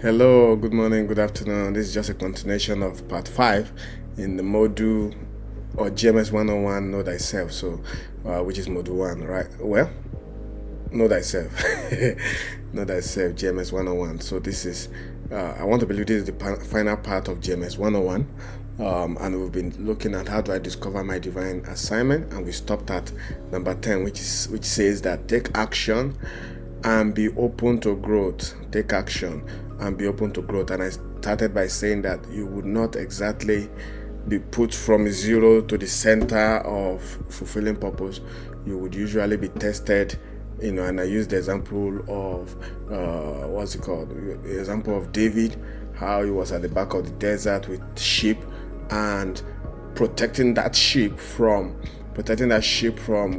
Hello, good morning, good afternoon. This is just a continuation of part 5 in the module or GMS 101 Know Thyself, which is module 1, right? Well, Know Thyself. Know Thyself, GMS 101. So, this is, I want to believe this is the final part of GMS 101. And we've been looking at how do I discover my divine assignment, and we stopped at number 10, which says that take action and be open to growth. Take action and be open to growth. And I started by saying that you would not exactly be put from zero to the center of fulfilling purpose. You would usually be tested, and I used the example of the example of David, how he was at the back of the desert with sheep and protecting that sheep from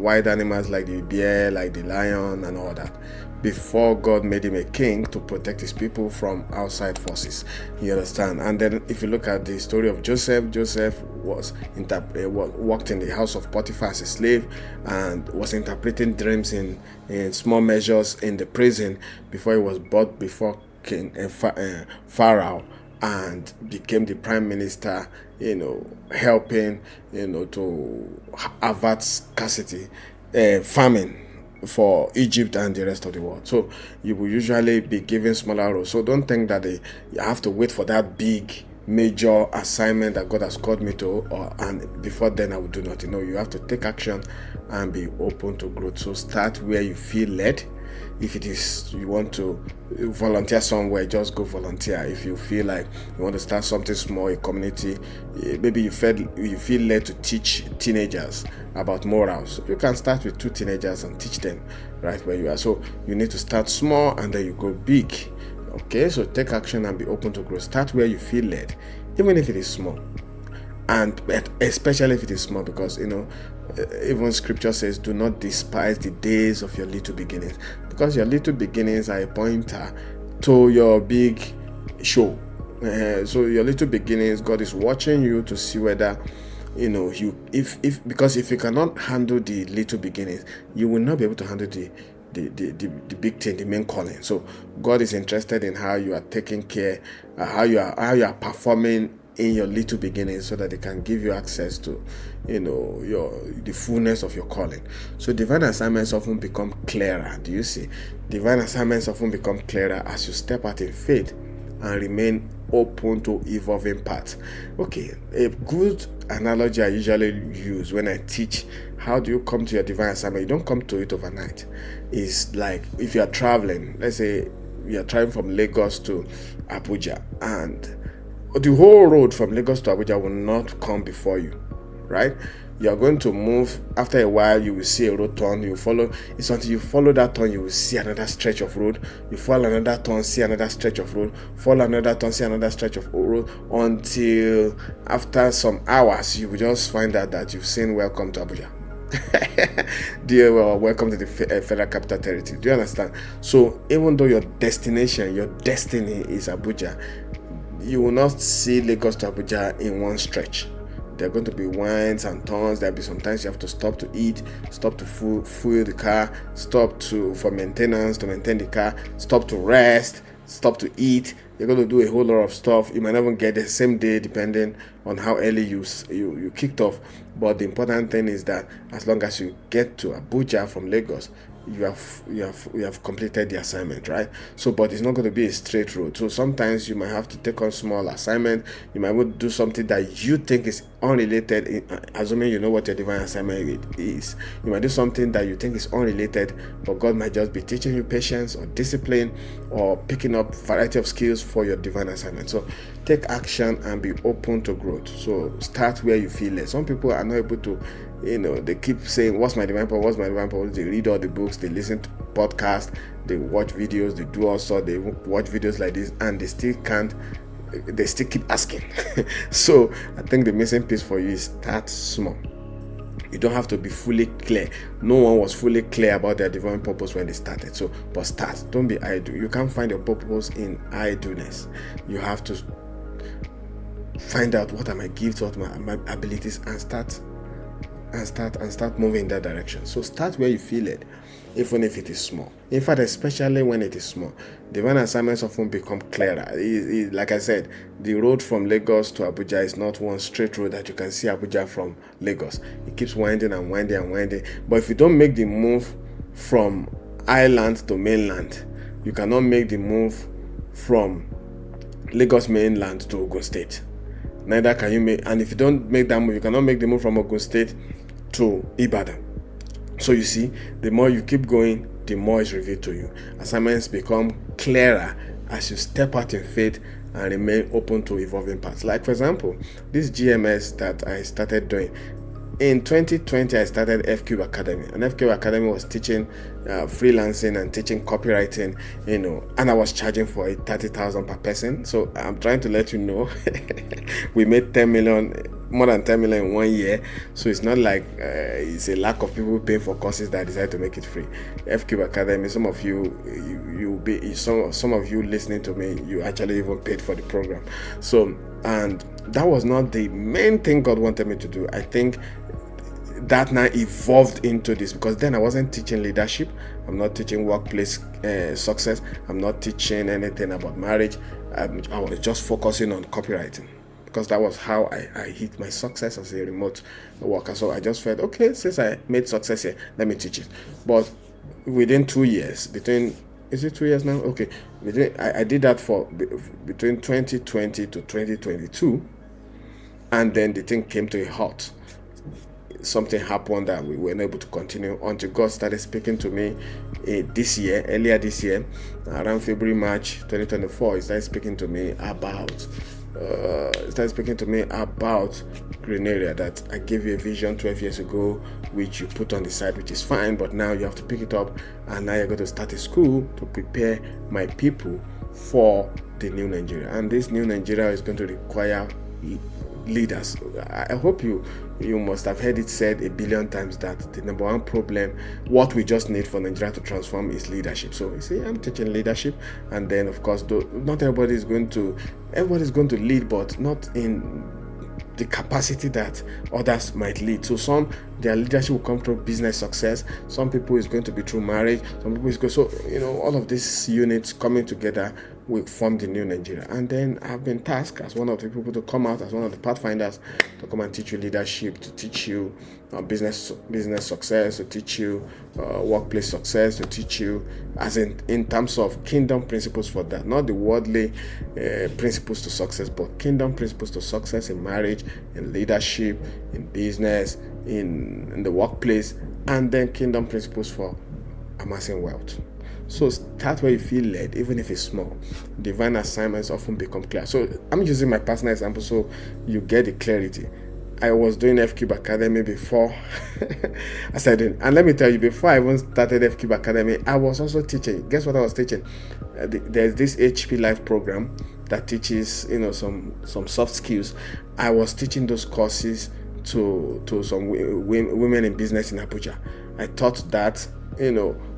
wild animals like the bear, like the lion, and all that, before God made him a king to protect his people from outside forces. You understand? And then if you look at the story of Joseph was worked in the house of Potiphar as a slave and was interpreting dreams in small measures in the prison before he was brought before King Pharaoh and became the prime minister, helping, to avert scarcity, famine for Egypt and the rest of the world. So you will usually be given smaller roles. So don't think that you have to wait for that big major assignment that God has called me to, and before then I will do nothing. No, you have to take action and be open to growth. So start where you feel led. If it is you want to volunteer somewhere, just go volunteer. If you feel like you want to start something small, a community, maybe you feel led to teach teenagers about morals, you can start with 2 teenagers and teach them right where you are. So you need to start small and then you go big. Okay, so take action and be open to growth. Start where you feel led, even if it is small, and especially if it is small, because even scripture says, do not despise the days of your little beginnings, because your little beginnings are a pointer to your big show. So your little beginnings, God is watching you to see whether because if you cannot handle the little beginnings, you will not be able to handle the big thing, the main calling. So God is interested in how you are taking care, how you are performing in your little beginnings, so that they can give you access to the fullness of your calling. So divine assignments often become clearer. Do you see? Divine assignments often become clearer as you step out in faith and remain open to evolving paths. Okay, a good analogy I usually use when I teach how do you come to your divine assignment, you don't come to it overnight. It's like if you are traveling, let's say you are traveling from Lagos to Abuja, and the whole road from Lagos to Abuja will not come before you, right? You are going to move. After a while, you will see a road turn. You follow. It's until you follow that turn, you will see another stretch of road. You follow another turn, see another stretch of road. Follow another turn, see another stretch of road. Until after some hours, you will just find out that you've seen Welcome to Abuja. Welcome to the Federal Capital Territory. Do you understand? So even though your destiny is Abuja, you will not see Lagos to Abuja in one stretch. There are going to be winds and turns. There'll be sometimes you have to stop to eat, stop to fuel the car, stop for maintenance, to maintain the car, stop to rest, stop to eat. You're going to do a whole lot of stuff. You might not even get the same day, depending on how early you kicked off. But the important thing is that as long as you get to Abuja from Lagos, you have completed the assignment, right? So, but it's not going to be a straight road. So sometimes you might have to take on small assignment. You might want to do something that you think is unrelated, assuming you know what your divine assignment is. You might do something that you think is unrelated, but God might just be teaching you patience or discipline or picking up variety of skills for your divine assignment. So take action and be open to growth. So start where you feel led. Some people are not able to, they keep saying, what's my divine purpose? What's my divine purpose? They read all the books, they listen to podcasts, they watch videos, they do also, they watch videos like this, and they still keep asking. So I think the missing piece for you is start small. You don't have to be fully clear. No one was fully clear about their divine purpose when they started. So, but start. Don't be idle. You can't find your purpose in idleness. You have to find out what are my gifts, what are my abilities, and start and start moving in that direction. So start where you feel it, even if it is small. In fact, especially when it is small, divine assignments often become clearer. Like I said, the road from Lagos to Abuja is not one straight road that you can see Abuja from Lagos. It keeps winding and winding and winding. But if you don't make the move from island to mainland, you cannot make the move from Lagos mainland to Ogun State. Neither can you make, and if you don't make that move, you cannot make the move from Ogun State to Ibadan. So you see, the more you keep going, the more is revealed to you. Assignments become clearer as you step out in faith and remain open to evolving paths. Like for example, this GMS that I started doing. In 2020, I started FQ Academy, and FQ Academy was teaching freelancing and teaching copywriting, and I was charging for it 30,000 per person. So I'm trying to let you know, we made 10 million, more than 10 million in 1 year. So it's not like it's a lack of people paying for courses that decide to make it free. FQ Academy, some of some of you listening to me, you actually even paid for the program. So, and that was not the main thing God wanted me to do. I think that now evolved into this, because then I wasn't teaching leadership, I'm not teaching workplace success, I'm not teaching anything about marriage. I was just focusing on copywriting, because that was how I hit my success as a remote worker. So I just felt, okay, since I made success here, let me teach it. But within 2 years, is it 2 years now? Okay, I did that for between 2020 to 2022, and then the thing came to a halt. Something happened that we weren't able to continue until God started speaking to me earlier this year, around February, March 2024. He started speaking to me about green area, that I gave you a vision 12 years ago, which you put on the side, which is fine, but now you have to pick it up, and now you're going to start a school to prepare my people for the new Nigeria. And this new Nigeria is going to require leaders. I hope you must have heard it said a billion times that the number one problem, what we just need for Nigeria to transform, is leadership. So you see, I'm teaching leadership, and then of course, not everybody is going to lead, but not in the capacity that others might lead. So some, their leadership will come through business success, some people is going to be through marriage, some people is going, so all of these units coming together will form the new Nigeria. And then I've been tasked as one of the people to come out as one of the pathfinders to come and teach you leadership, to teach you business success, to teach you workplace success, to teach you as in terms of kingdom principles for that, not the worldly principles to success, but kingdom principles to success in marriage, in leadership, in business, in the workplace, and then kingdom principles for amassing wealth. So start where you feel led, even if it's small. Divine assignments often become clear. So I'm using my personal example so you get the clarity. I was doing FQ Academy before I started, and let me tell you, before I even started FQ Academy, I was also teaching. Guess what I was teaching? There's this HP Life program that teaches some soft skills. I was teaching those courses to some women in business in Abuja. I taught that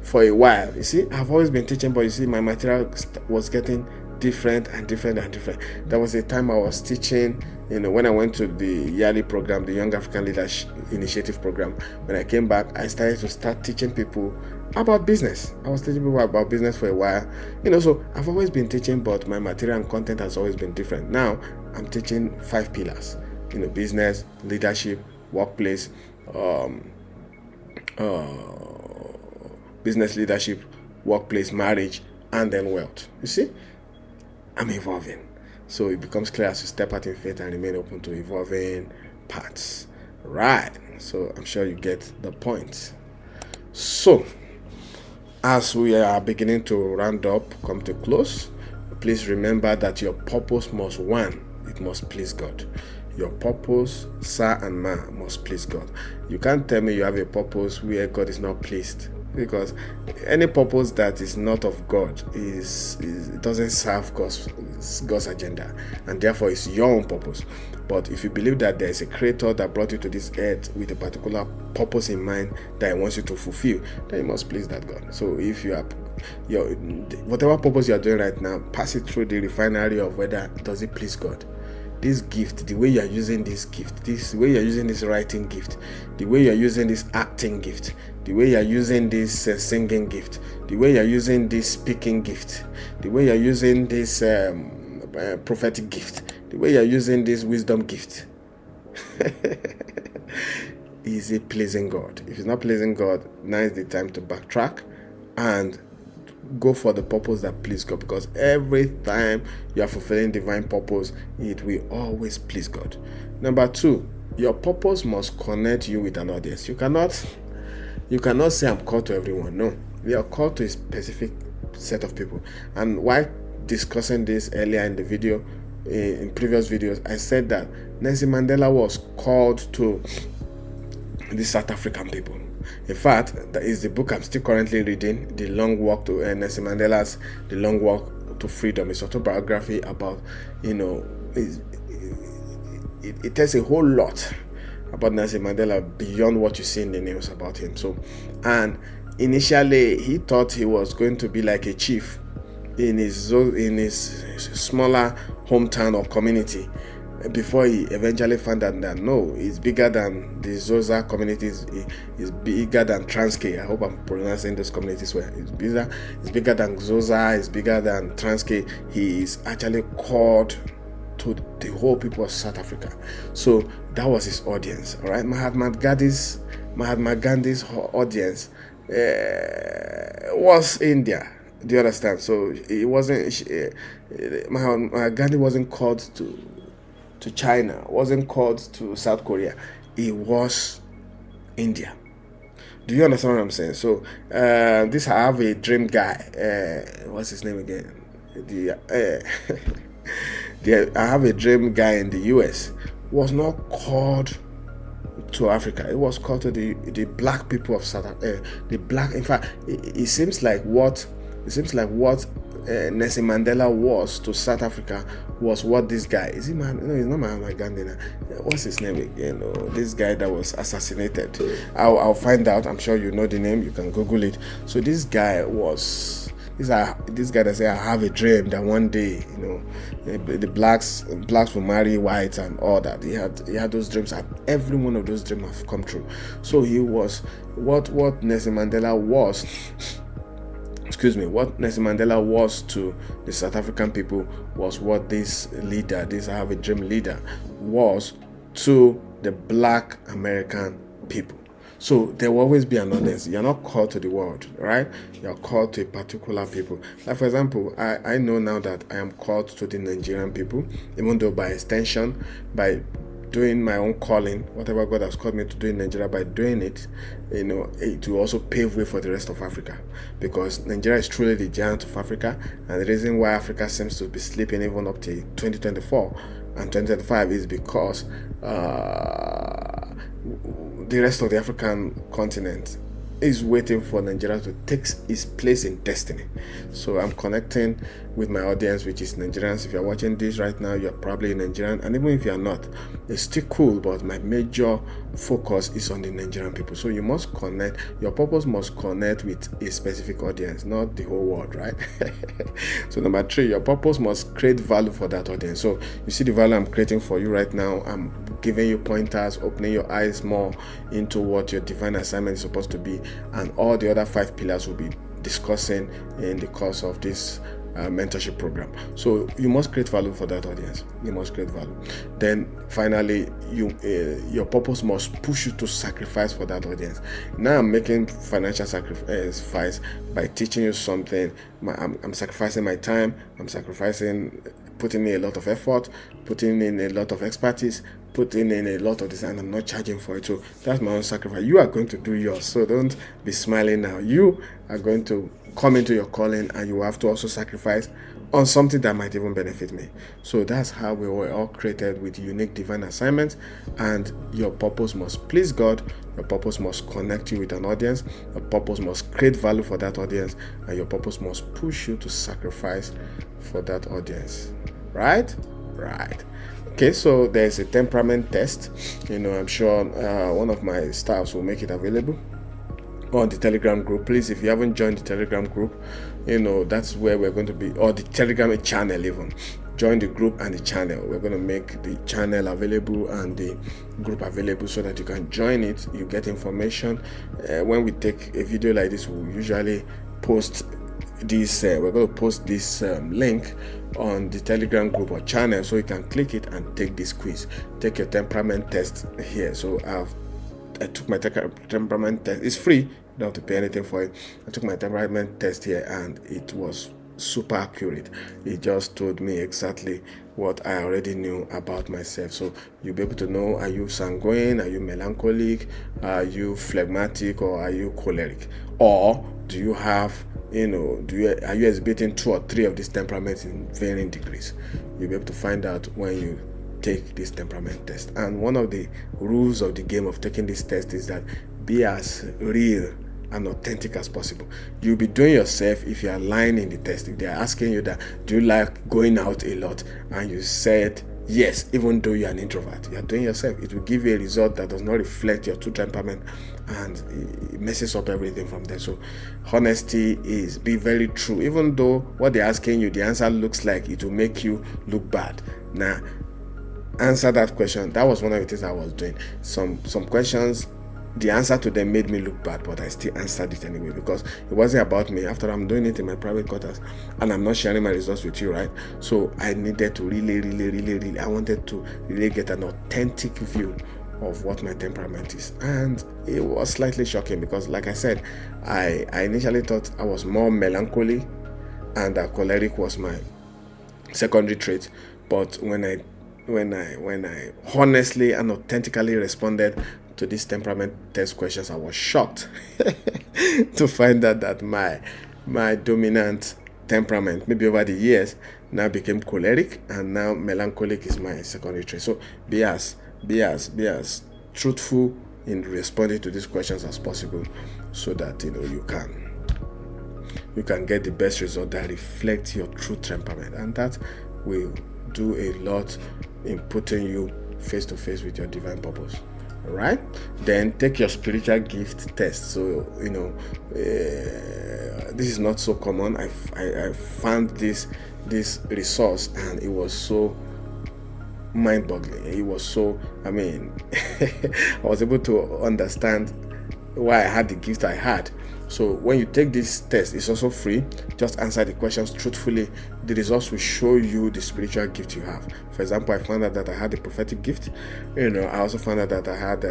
for a while. You see, I've always been teaching, but you see, my material was getting different and different and different. There was a time I was teaching, when I went to the yearly program, the Young African Leadership Initiative program. When I came back, I started to start teaching people about business. I was teaching people about business for a while. So I've always been teaching, but my material and content has always been different. Now I'm teaching 5 pillars, business, leadership, workplace, business, leadership, workplace, marriage, and then wealth. You see, I'm evolving. So it becomes clear as you step out in faith and remain open to evolving paths. Right. So I'm sure you get the point. So as we are beginning to round up, come to close, please remember that your purpose must, it must please God. Your purpose, sir and ma, must please God. You can't tell me you have a purpose where God is not pleased, because any purpose that is not of God it doesn't serve God's agenda, and therefore it's your own purpose. But if you believe that there is a creator that brought you to this earth with a particular purpose in mind that he wants you to fulfill, then you must please that God. So if you are whatever purpose you are doing right now, pass it through the refinery of whether does it please God. this gift, the way you're using this gift, this way you're using this writing gift, the way you're using this acting gift, the way you're using this singing gift, the way you're using this speaking gift, the way you're using this prophetic gift, the way you're using this wisdom gift. Is it pleasing God? If it's not pleasing God, now is the time to backtrack and go for the purpose that please God, because every time you are fulfilling divine purpose, it will always please God. Number 2, your purpose must connect you with an audience. You cannot say I'm called to everyone. No, you are called to a specific set of people. And while discussing this earlier in the video, in previous videos, I said that Nelson Mandela was called to the South African people. In fact, that is the book I'm still currently reading, The Long Walk to Nelson Mandela's The Long Walk to Freedom. It's autobiography about, it tells a whole lot about Nelson Mandela beyond what you see in the news about him. So, and initially he thought he was going to be like a chief in his smaller hometown or community, before he eventually found out that no, it's bigger than the Zosa communities, it's bigger than Transkei. I hope I'm pronouncing those communities well. It's bigger than Zosa, it's bigger than Transkei. He is actually called to the whole people of South Africa. So that was his audience. All right, Mahatma Gandhi's audience was India. Do you understand? So it wasn't Mahatma Gandhi wasn't called to China, wasn't called to South Korea. It was India. Do you understand what I'm saying? So this I have a dream guy. What's his name again? I have a dream guy in the US. Was not called to Africa. It was called to the black people of South Africa. The black. In fact, it seems like what Nelson Mandela was to South Africa was what this guy is. He man? No, he's not Mahatma Gandhi. What's his name again? This guy that was assassinated. I'll find out. I'm sure you know the name. You can Google it. So this guy was this guy that said, "I have a dream that one day, the blacks will marry whites and all that." He had those dreams, and every one of those dreams have come true. So he was what Nelson Mandela was. What Nelson Mandela was to the South African people was what this leader, this I have a dream leader, was to the black American people. So there will always be an audience. You're not called to the world, right? You're called to a particular people. Like, for example, I know now that I am called to the Nigerian people, even though by extension, by doing my own calling, whatever God has called me to do in Nigeria, by doing it, it will also pave way for the rest of Africa, because Nigeria is truly the giant of Africa, and the reason why Africa seems to be sleeping even up to 2024 and 2025 is because the rest of the African continent is waiting for Nigeria to take its place in destiny. So I'm connecting with my audience, which is Nigerians. If you're watching this right now, you're probably Nigerian, and even if you're not, it's still cool, but my major focus is on the Nigerian people. So you must connect, your purpose must connect with a specific audience, not the whole world, right? So number 3, your purpose must create value for that audience. So you see the value I'm creating for you right now. I'm giving you pointers, opening your eyes more into what your divine assignment is supposed to be, and all the other 5 pillars will be discussing in the course of this mentorship program. So you must create value for that audience. You must create value. Then finally, your purpose must push you to sacrifice for that audience. Now I'm making financial sacrifice by teaching you something. I'm sacrificing my time. I'm sacrificing, putting in a lot of effort, putting in a lot of expertise, putting in a lot of this, and I'm not charging for it. So that's my own sacrifice. You are going to do yours. So don't be smiling now. You are going to come into your calling, and you have to also sacrifice on something that might even benefit me. So that's how we were all created, with unique divine assignments. And your purpose must please God. Your purpose must connect you with an audience. Your purpose must create value for that audience, and your purpose must push you to sacrifice for that audience. Right? Okay, so there's a temperament test. I'm sure one of my staffs will make it available on the Telegram group. Please, if you haven't joined the Telegram group, that's where we're going to be, or the Telegram channel even. join the group and the channel. We're going to make the channel available and the group available so that you can join it. You get information. When we take a video like this, we usually post this we're going to post this link on the Telegram group or channel, so you can click it and take this quiz, take your temperament test here. So I took my temperament test. It's free, you don't have to pay anything for it. I took my temperament test here and it was super accurate. It just told me exactly what I already knew about myself. So you'll be able to know, are you sanguine, are you melancholic, are you phlegmatic, or are you choleric, or do you have, are you exhibiting 2 or 3 of these temperaments in varying degrees? You'll be able to find out when you take this temperament test. And one of the rules of the game of taking this test is that be as real and authentic as possible. You'll be doing yourself if you are lying in the test. If they are asking you that, do you like going out a lot, and you said yes, even though you're an introvert, you are doing yourself. It will give you a result that does not reflect your true temperament, and it messes up everything from there. So honesty is be very true. Even though what they're asking you, the answer looks like it will make you look bad. Now, answer that question. That was one of the things I was doing. Some questions, the answer to them made me look bad, but I still answered it anyway, because it wasn't about me. After I'm doing it in my private quarters and I'm not sharing my results with you, right? So I needed to really, I wanted to really get an authentic view of what my temperament is. And it was slightly shocking because, like I said, I initially thought I was more melancholy and that choleric was my secondary trait. But when I honestly and authentically responded to these temperament test questions, I was shocked to find out that my dominant temperament, maybe over the years, now became choleric, and now melancholic is my secondary trait. So be as truthful in responding to these questions as possible, so that you can get the best result that reflects your true temperament, and that will do a lot in putting you face to face with your divine purpose. Right? Then take your spiritual gift test. So this is not so common. I found this resource and it was so mind-boggling. It was so, I was able to understand why I had the gift I had. So when you take this test, it's also free. Just answer the questions truthfully. The results will show you the spiritual gift you have. For example, I found out that I had a prophetic gift. I also found out that I had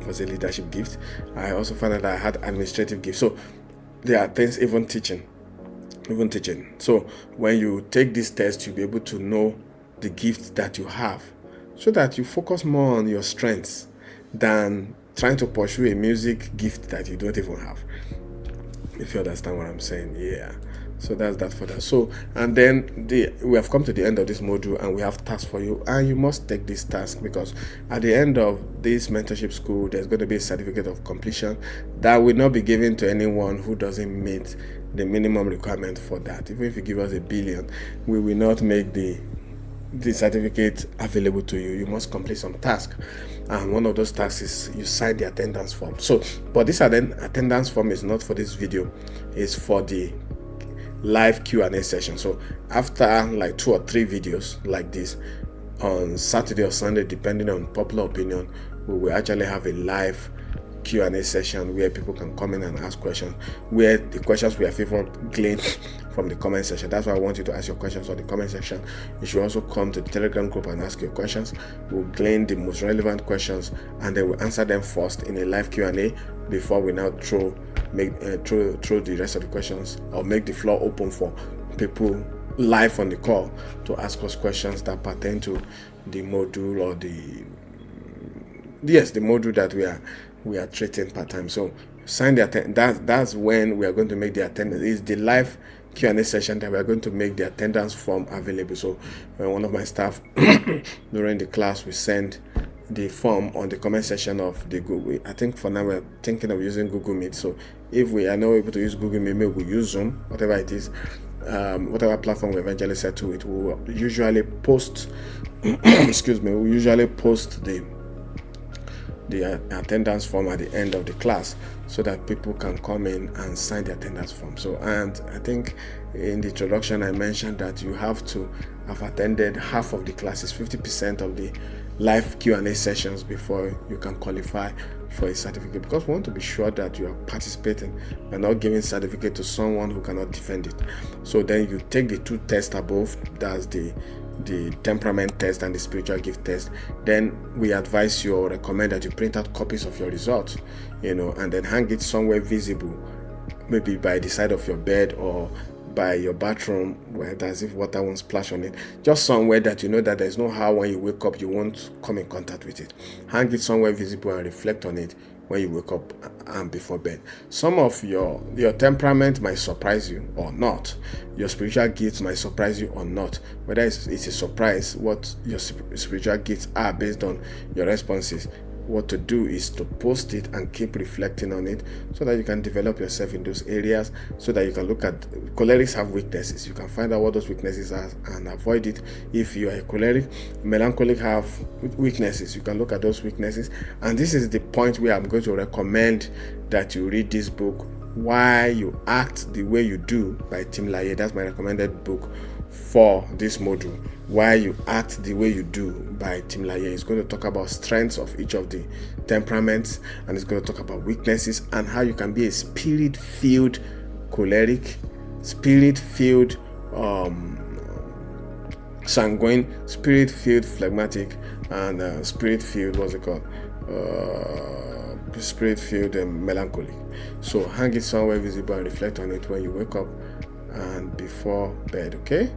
was a leadership gift. I also found out that I had administrative gift. So there are things, even teaching. So when you take this test, you'll be able to know the gift that you have, so that you focus more on your strengths than trying to pursue a music gift that you don't even have, if you understand what I'm saying. Yeah. So that's that for that. So, and then we have come to the end of this module, and we have tasks for you, and you must take this task, because at the end of this mentorship school, there's going to be a certificate of completion that will not be given to anyone who doesn't meet the minimum requirement for that. Even if you give us $1 billion, we will not make the certificate available to you. You must complete some task, and one of those tasks is you sign the attendance form. So, but this attendance form is not for this video, it's for the live Q&A session. So after like 2 or 3 videos like this on Saturday or Sunday, depending on popular opinion, we will actually have a live Q&A session where people can come in and ask questions, where the questions we have even gleaned from the comment section. That's why I want you to ask your questions on the comment section. You should also come to the Telegram group and ask your questions. We'll glean the most relevant questions, and then we'll answer them first in a live Q&A before we now throw the rest of the questions, or make the floor open for people live on the call to ask us questions that pertain to the module, or the module that we are treating part-time. So sign the that's when we are going to make the attendance. It's the live Q&A session that we are going to make the attendance form available. So one of my staff during the class will send the form on the comment section of the Google. I think for now we're thinking of using Google Meet. So if we are not able to use Google Meet, maybe we'll use Zoom, whatever it is, whatever platform we eventually set to it. We'll usually post we'll usually post the attendance form at the end of the class, so that people can come in and sign the attendance form. So, and I think in the introduction I mentioned that you have to have attended half of the classes, 50% of the live Q&A sessions before you can qualify for a certificate, because we want to be sure that you are participating and not giving certificate to someone who cannot defend it. So then you take the 2 tests above, that's the temperament test and the spiritual gift test. Then we advise you or recommend that you print out copies of your results, and then hang it somewhere visible, maybe by the side of your bed or by your bathroom, where as if water won't splash on it, just somewhere that you know that there's no how when you wake up you won't come in contact with it. Hang it somewhere visible and reflect on it when you wake up and before bed. Some of your temperament might surprise you or not. Your spiritual gifts might surprise you or not. Whether it's a surprise what your spiritual gifts are based on your responses, what to do is to post it and keep reflecting on it so that you can develop yourself in those areas, so that you can look at cholerics have weaknesses. You can find out what those weaknesses are and avoid it. If you are a choleric, melancholic have weaknesses. You can look at those weaknesses. And this is the point where I'm going to recommend that you read this book, Why You Act the Way You Do by Tim LaHaye. That's my recommended book for this module, Why You Act the Way You Do by Tim LaHaye. It's going to talk about strengths of each of the temperaments, and it's going to talk about weaknesses and how you can be a spirit-filled choleric, spirit-filled sanguine, spirit-filled phlegmatic, and spirit-filled, spirit-filled melancholic. So hang it somewhere visible and reflect on it when you wake up and before bed. Okay,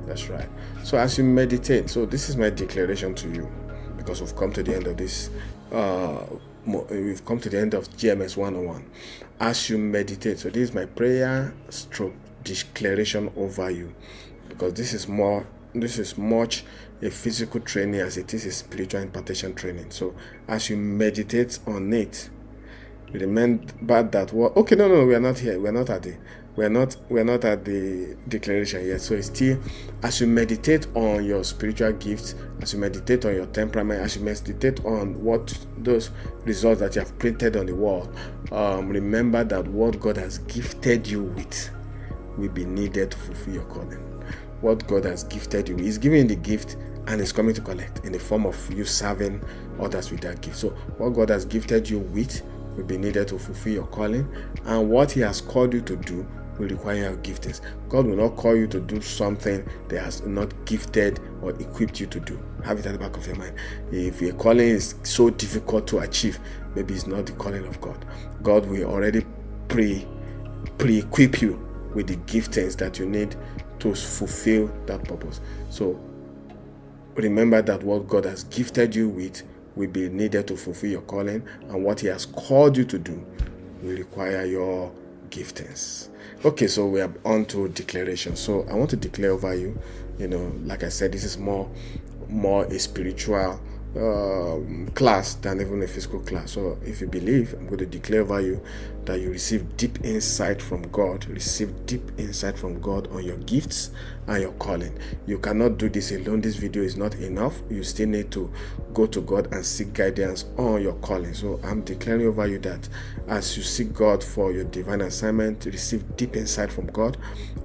that's right. So as you meditate, so this is my declaration to you, because we've come to the end of this we've come to the end of GMS 101. As you meditate, so this is my prayer stroke declaration over you, because this is much a physical training as it is a spiritual impartation training. So as you meditate on it, remember that no, we are not here. We're not at the declaration yet. So it's still, as you meditate on your spiritual gifts, as you meditate on your temperament, as you meditate on what those results that you have printed on the wall, remember that what God has gifted you with will be needed to fulfill your calling. What God has gifted you, He's giving you the gift and He's coming to collect in the form of you serving others with that gift. So what God has gifted you with will be needed to fulfill your calling, and what He has called you to do will require your giftings. God will not call you to do something that has not gifted or equipped you to do. Have it at the back of your mind. If your calling is so difficult to achieve, maybe it's not the calling of God. God will already pre-equip you with the giftings that you need to fulfill that purpose. So remember that what God has gifted you with will be needed to fulfill your calling, and what He has called you to do will require your giftings. Okay, so we are on to declaration. So I want to declare over you, like I said, this is more a spiritual class than even a physical class. So if you believe, I'm going to declare over you that you receive deep insight from God. Receive deep insight from God on your gifts and your calling. You cannot do this alone. This video is not enough. You still need to go to God and seek guidance on your calling. So I'm declaring over you that as you seek God for your divine assignment, receive deep insight from God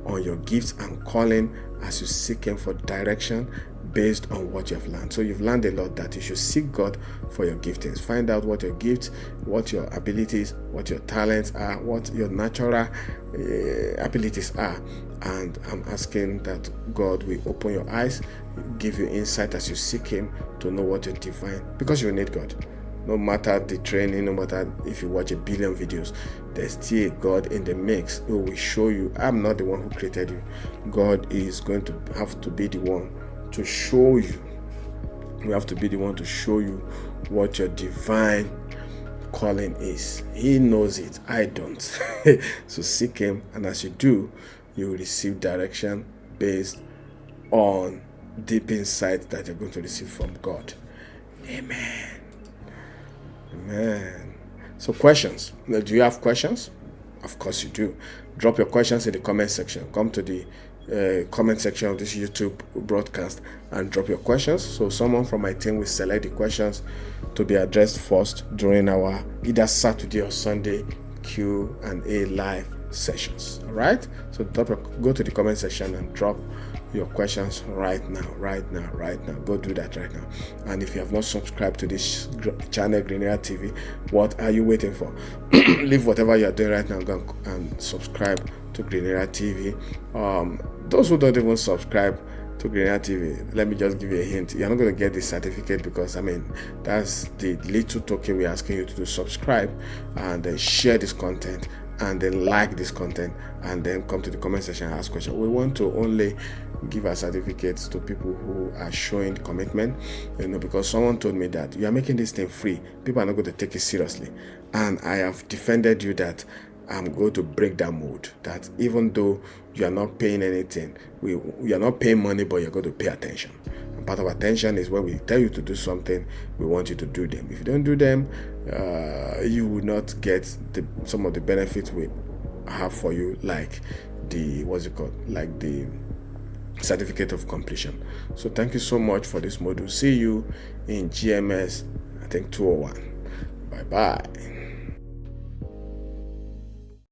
on your gifts and calling as you seek Him for direction based on what you have learned. So you've learned a lot that you should seek God for your giftings. Find out what your gifts, what your abilities, what your talents are, what your natural abilities are. And I'm asking that God will open your eyes, give you insight as you seek Him to know what your divine, because you need God. No matter the training, no matter if you watch 1 billion videos, there's still God in the mix who will show you. I'm not the one who created you. God is going to have to be the one to show you. We have to be the one to show you what your divine calling is. He knows it. I don't. So seek Him, and as you do, you will receive direction based on deep insight that you're going to receive from God. Amen. Amen. So questions. Do you have questions? Of course you do. Drop your questions in the comment section. Come to the comment section of this YouTube broadcast and drop your questions. So someone from my team will select the questions to be addressed first during our either Saturday or Sunday Q&A live sessions. All right. So go to the comment section and drop your questions right now. Go do that right now. And if you have not subscribed to this channel, Greenera TV, what are you waiting for? Leave whatever you're doing right now, go and subscribe to Greenera TV. Those who don't even subscribe to Greenera TV, let me just give you a hint. You're not going to get this certificate, because that's the little token we're asking you to do. Subscribe and then share this content, and then like this content, and then come to the comment section and ask questions. We want to only give our certificates to people who are showing commitment, because someone told me that you are making this thing free, people are not going to take it seriously. And I have defended you that I'm going to break that mold, that even though you are not paying anything, you are not paying money, but you're going to pay attention. And part of attention is when we tell you to do something, we want you to do them. If you don't do them, you will not get some of the benefits we have for you, like the certificate of completion. So thank you so much for this module. See you in GMS, I think 201. Bye bye.